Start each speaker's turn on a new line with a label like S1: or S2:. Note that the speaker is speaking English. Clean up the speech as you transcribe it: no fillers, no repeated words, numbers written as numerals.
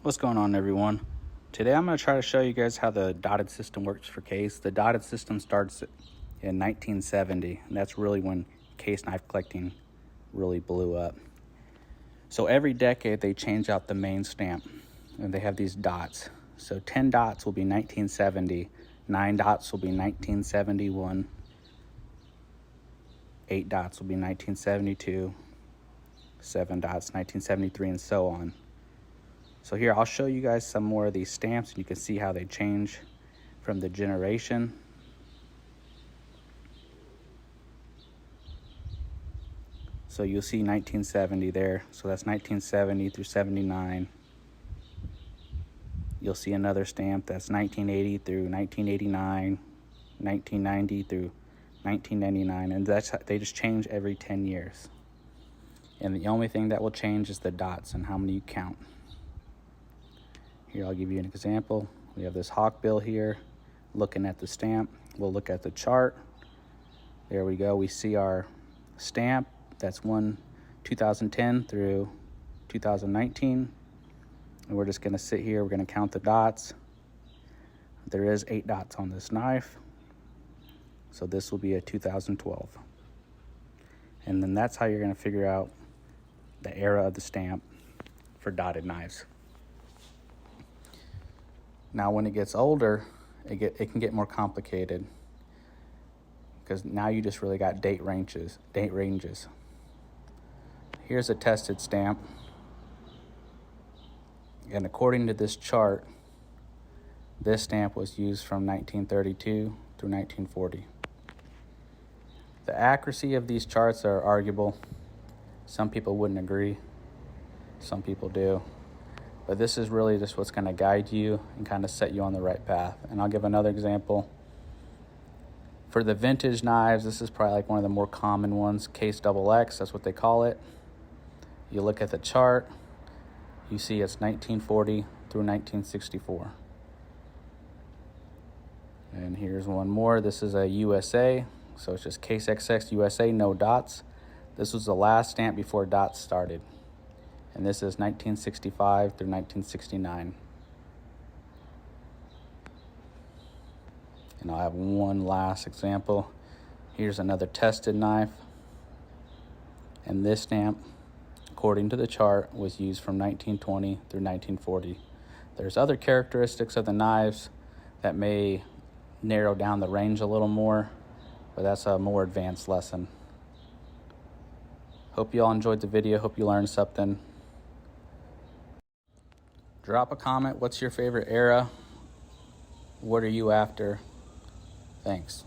S1: What's going on, everyone? Today I'm going to try to show you guys how the dotted system works for case. The dotted system starts in 1970, and that's really when case knife collecting really blew up. So every decade they change out the main stamp, and they have these dots. So 10 dots will be 1970, 9 dots will be 1971, 8 dots will be 1972, 7 dots 1973, and so on. So here, I'll show you guys some more of these stamps, and you can see how they change from the generation. So you'll see 1970 there. So that's 1970 through 79. You'll see another stamp that's 1980 through 1989, 1990 through 1999, and they just change every 10 years. And the only thing that will change is the dots and how many you count. Here, I'll give you an example. We have this hawk bill here. Looking at the stamp, we'll look at the chart. There we go. We see our stamp. That's 2010 through 2019. And we're just going to sit here. We're going to count the dots. There is 8 dots on this knife. So this will be a 2012. And then that's how you're going to figure out the era of the stamp for dotted knives. Now, when it gets older, it can get more complicated, because now you just really got date ranges. Here's a tested stamp, and according to this chart, this stamp was used from 1932 through 1940. The accuracy of these charts are arguable. Some people wouldn't agree, some people do. But this is really just what's going to guide you and kind of set you on the right path. And I'll give another example. For the vintage knives, this is probably like one of the more common ones, case XX, that's what they call it. You look at the chart, you see it's 1940 through 1964. And here's one more. This is a USA, so it's just case XX USA, no dots. This was the last stamp before dots started. And this is 1965 through 1969. And I'll have one last example. Here's another tested knife. And this stamp, according to the chart, was used from 1920 through 1940. There's other characteristics of the knives that may narrow down the range a little more, but that's a more advanced lesson. Hope you all enjoyed the video. Hope you learned something. Drop a comment. What's your favorite era? What are you after? Thanks.